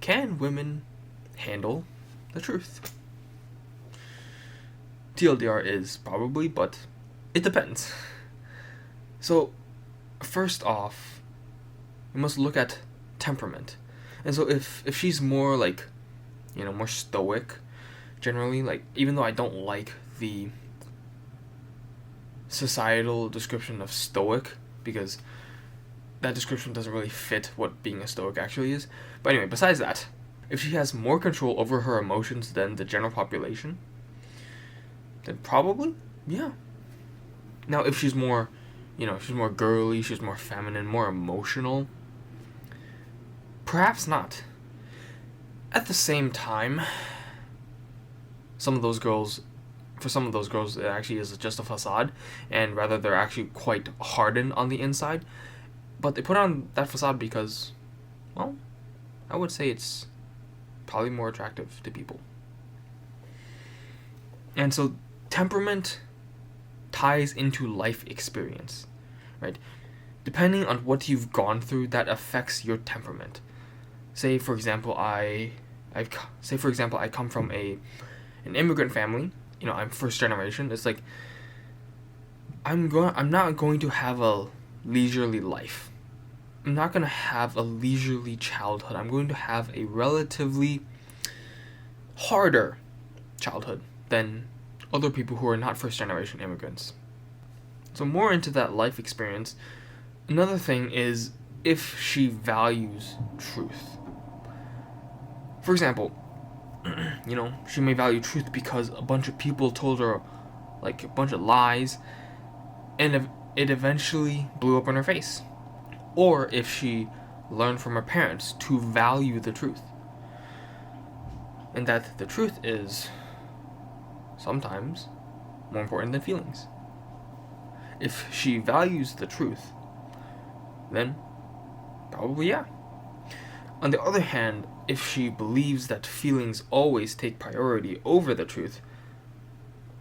can women handle the truth? TLDR is probably, but it depends. So, first off, we must look at temperament. And so if she's more like, more stoic, generally, like, even though I don't like the societal description of stoic, because that description doesn't really fit what being a stoic actually is. But anyway, besides that, if she has more control over her emotions than the general population, then probably, yeah. Now, if she's more, she's more girly, she's more feminine, more emotional, perhaps not. At the same time, for some of those girls, it actually is just a facade, and rather they're actually quite hardened on the inside. But they put on that facade because, well, I would say it's probably more attractive to people. And so temperament ties into life experience, right? Depending on what you've gone through, that affects your temperament. Say for example, I come from an immigrant family. I'm first generation. It's like I'm not going to have a leisurely life. I'm not going to have a leisurely childhood. I'm going to have a relatively harder childhood than other people who are not first generation immigrants. So more into that life experience, another thing is if she values truth. For example, she may value truth because a bunch of people told her like a bunch of lies, and it eventually blew up in her face. Or if she learned from her parents to value the truth, and that the truth is sometimes more important than feelings. If she values the truth, then probably yeah. On the other hand, if she believes that feelings always take priority over the truth,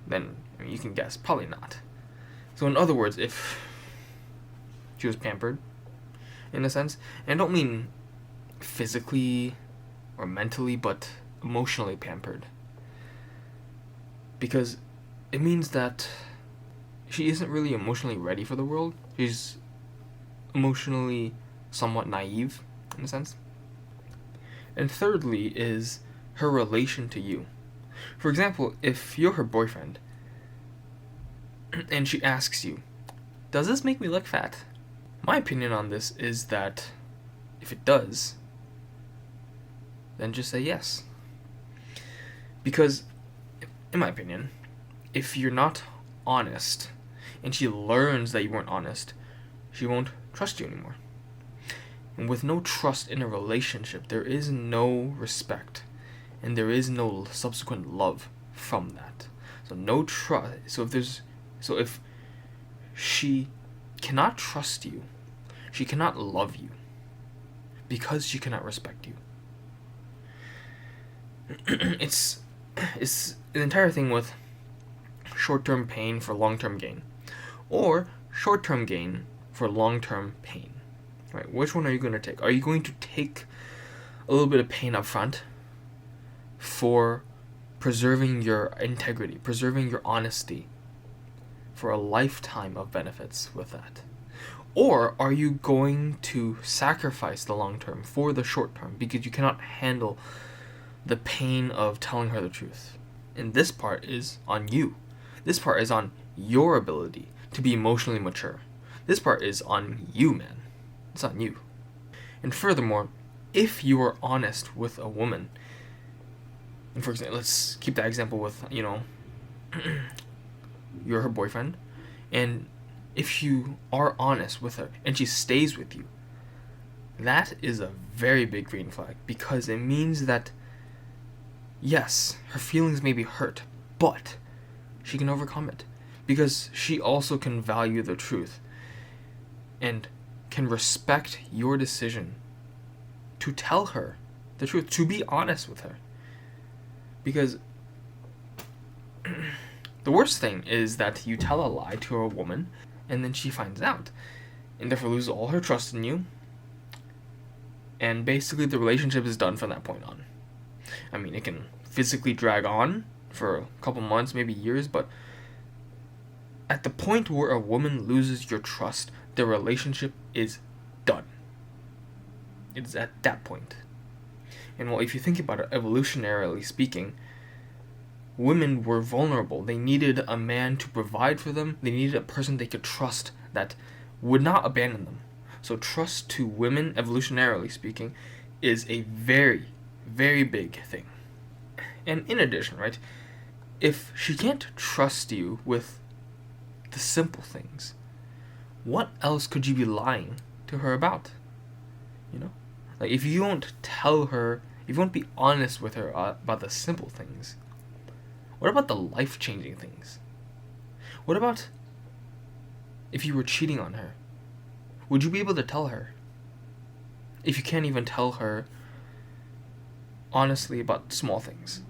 then you can guess, probably not. So in other words, if she was pampered, in a sense, and I don't mean physically or mentally, but emotionally pampered, because it means that she isn't really emotionally ready for the world. She's emotionally somewhat naive, in a sense. And thirdly is her relation to you. For example, if you're her boyfriend, and she asks you, does this make me look fat? My opinion on this is that if it does, then just say yes. Because, in my opinion, if you're not honest, and she learns that you weren't honest, she won't trust you anymore. And with no trust in a relationship, there is no respect, and there is no subsequent love from that. So no trust. So if she cannot trust you, she cannot love you, because she cannot respect you. It's an entire thing with short-term pain for long-term gain, or short-term gain for long-term pain. Right? Which one are you going to take? Are you going to take a little bit of pain up front for preserving your integrity, preserving your honesty, for a lifetime of benefits with that? Or are you going to sacrifice the long term for the short term because you cannot handle the pain of telling her the truth? And this part is on you. This part is on your ability to be emotionally mature. This part is on you, man. It's on you. And furthermore, if you are honest with a woman, and for example, let's keep that example with, you're her boyfriend, and if you are honest with her and she stays with you, that is a very big green flag, because it means that, yes, her feelings may be hurt, but she can overcome it, because she also can value the truth and can respect your decision to tell her the truth, to be honest with her. Because the worst thing is that you tell a lie to a woman and then she finds out and therefore loses all her trust in you, and basically the relationship is done from that point on. I mean, it can physically drag on for a couple months, maybe years, but at the point where a woman loses your trust, the relationship is done. It's at that point. And well, if you think about it, evolutionarily speaking, women were vulnerable. They needed a man to provide for them. They needed a person they could trust that would not abandon them. So trust to women, evolutionarily speaking, is a very, very big thing. And in addition, right, if she can't trust you with the simple things, what else could you be lying to her about? You know? Like, if you won't tell her, if you won't be honest with her about the simple things, what about the life-changing things? What about if you were cheating on her? Would you be able to tell her? If you can't even tell her honestly about small things.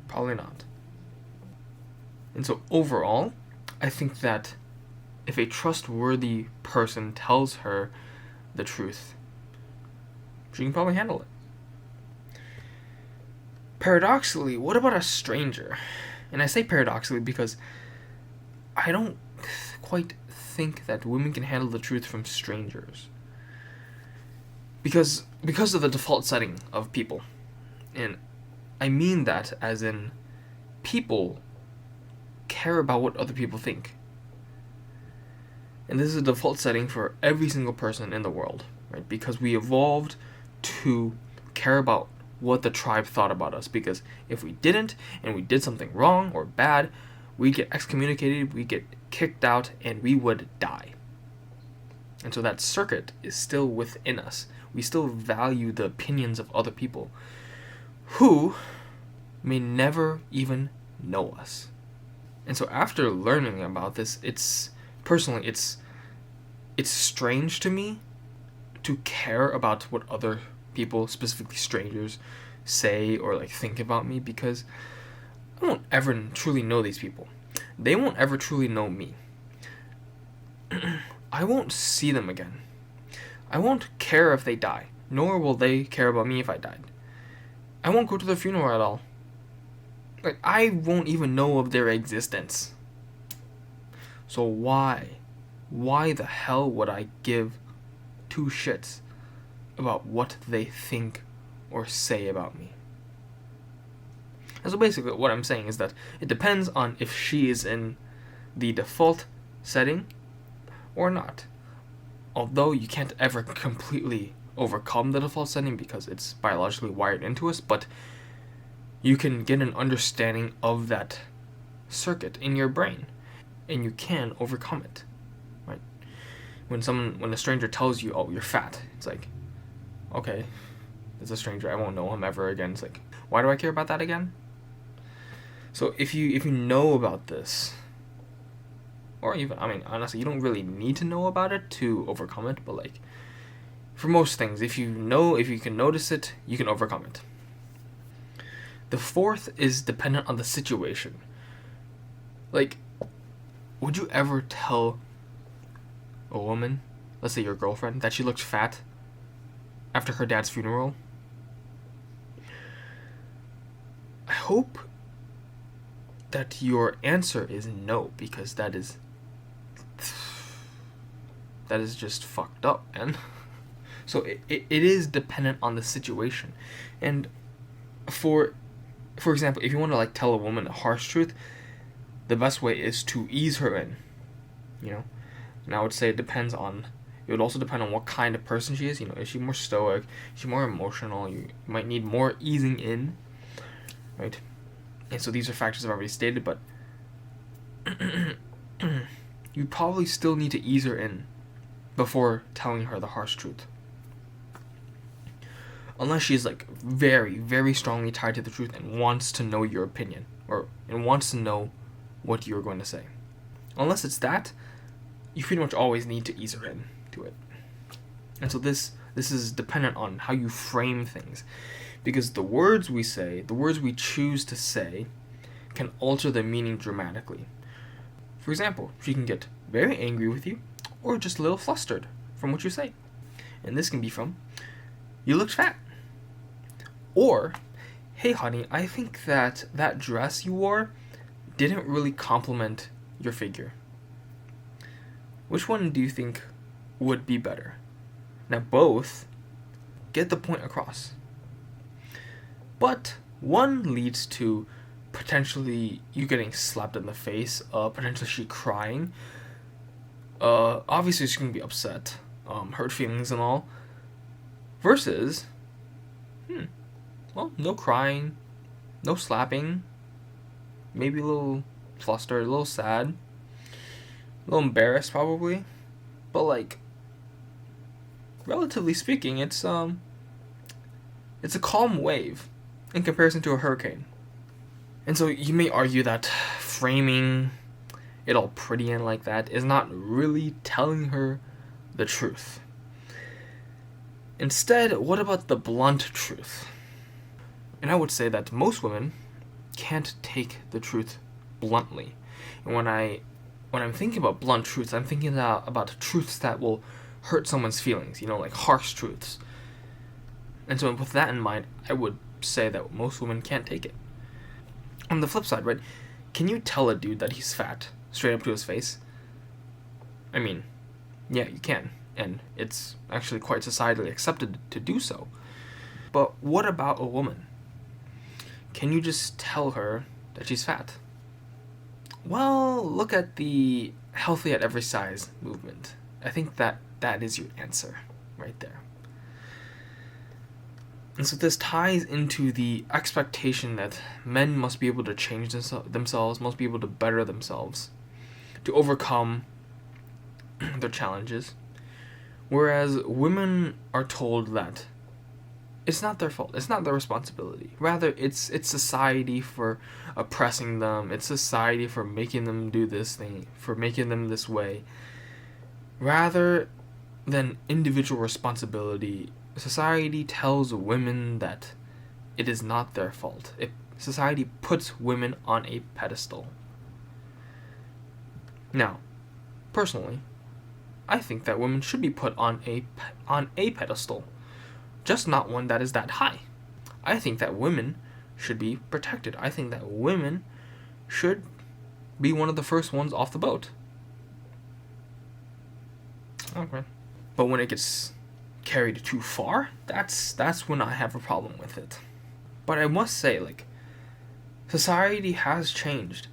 Probably not. And so overall, I think that if a trustworthy person tells her the truth, she can probably handle it. Paradoxically, what about a stranger? And I say paradoxically because I don't quite think that women can handle the truth from strangers. Because of the default setting of people. And I mean that as in people care about what other people think. And this is a default setting for every single person in the world, right? Because we evolved to care about what the tribe thought about us, because if we didn't and we did something wrong or bad, we'd get excommunicated, we'd get kicked out, and we would die. And so that circuit is still within us. We still value the opinions of other people who may never even know us. And so after learning about this, it's strange to me to care about what other people, specifically strangers, say or like think about me, because I won't ever truly know these people. They won't ever truly know me. I won't see them again. I won't care if they die, nor will they care about me if I died. I won't go to their funeral at all. Like, I won't even know of their existence. So why the hell would I give two shits about what they think or say about me? And so basically what I'm saying is that it depends on if she is in the default setting or not. Although you can't ever completely overcome the default setting because it's biologically wired into us, but you can get an understanding of that circuit in your brain, and you can overcome it, right? When a stranger tells you, "Oh, you're fat," it's like, okay, it's a stranger, I won't know him ever again. It's like, why do I care about that again? So if you know about this, or even, I mean, honestly, you don't really need to know about it to overcome it, but like, for most things, if you can notice it, you can overcome it. The fourth is dependent on the situation. Like, would you ever tell a woman, let's say your girlfriend, that she looks fat after her dad's funeral? I hope that your answer is no, because that is just fucked up, man. So it is dependent on the situation. And for example, if you want to like tell a woman a harsh truth, the best way is to ease her in, you know. And I would say it would also depend on what kind of person she is. You know, is she more stoic? Is she more emotional? You might need more easing in, right? And so these are factors I've already stated, but you probably still need to ease her in before telling her the harsh truth. Unless she's like very, very strongly tied to the truth and wants to know your opinion, and wants to know what you're going to say. Unless it's that, you pretty much always need to ease her in to it. And so this is dependent on how you frame things, because the words we say, the words we choose to say, can alter the meaning dramatically. For example, she can get very angry with you, or just a little flustered from what you say. And this can be from you looked fat. Or, hey honey, I think that dress you wore didn't really compliment your figure. Which one do you think would be better? Now both get the point across. But one leads to potentially you getting slapped in the face, potentially she crying. Obviously she's gonna be upset, hurt feelings and all. Versus, well, no crying, no slapping, maybe a little flustered, a little sad, a little embarrassed probably, but like, relatively speaking, it's a calm wave in comparison to a hurricane. And so you may argue that framing it all pretty and like that is not really telling her the truth. Instead, what about the blunt truth? And I would say that most women can't take the truth bluntly. And when I'm thinking about blunt truths, I'm thinking about truths that will hurt someone's feelings, like harsh truths. And so with that in mind, I would say that most women can't take it. On the flip side, right, can you tell a dude that he's fat straight up to his face? I mean, yeah, you can, and it's actually quite societally accepted to do so. But what about a woman? Can you just tell her that she's fat? Well, look at the healthy at every size movement. I think that is your answer right there. And so this ties into the expectation that men must be able to change themselves, must be able to better themselves, to overcome their challenges. Whereas women are told that it's not their fault, it's not their responsibility. Rather, it's society for oppressing them, it's society for making them do this thing, for making them this way. Rather than individual responsibility, society tells women that it is not their fault. Society puts women on a pedestal. Now, personally, I think that women should be put on a pedestal, just not one that is that high. I think that women should be protected. I think that women should be one of the first ones off the boat. Okay. But when it gets carried too far, that's when I have a problem with it. But I must say, society has changed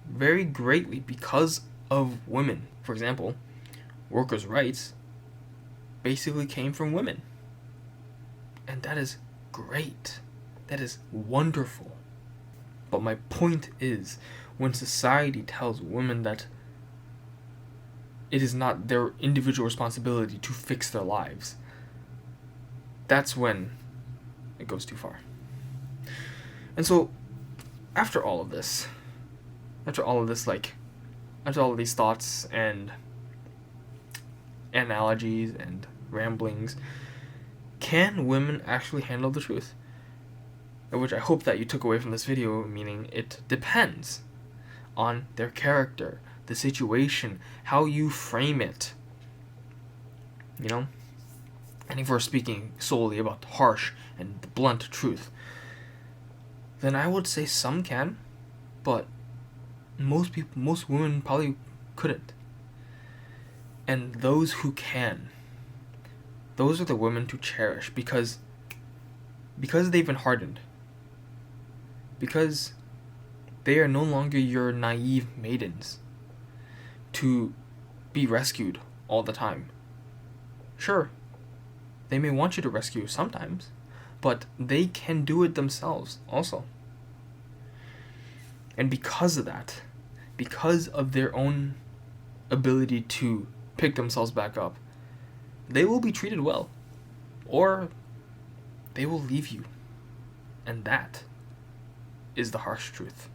very greatly because of women. For example, workers' rights basically came from women. And that is great. That is wonderful. But my point is, when society tells women that it is not their individual responsibility to fix their lives, that's when it goes too far. And so, after all of these thoughts and analogies and ramblings, can women actually handle the truth? Which I hope that you took away from this video, meaning it depends on their character, the situation, how you frame it. And if we're speaking solely about the harsh and the blunt truth, then I would say some can, but most women probably couldn't. And those who can, those are the women to cherish because they've been hardened. Because they are no longer your naive maidens to be rescued all the time. Sure, they may want you to rescue sometimes, but they can do it themselves also. And because of that, because of their own ability to pick themselves back up, they will be treated well, or they will leave you. And that is the harsh truth.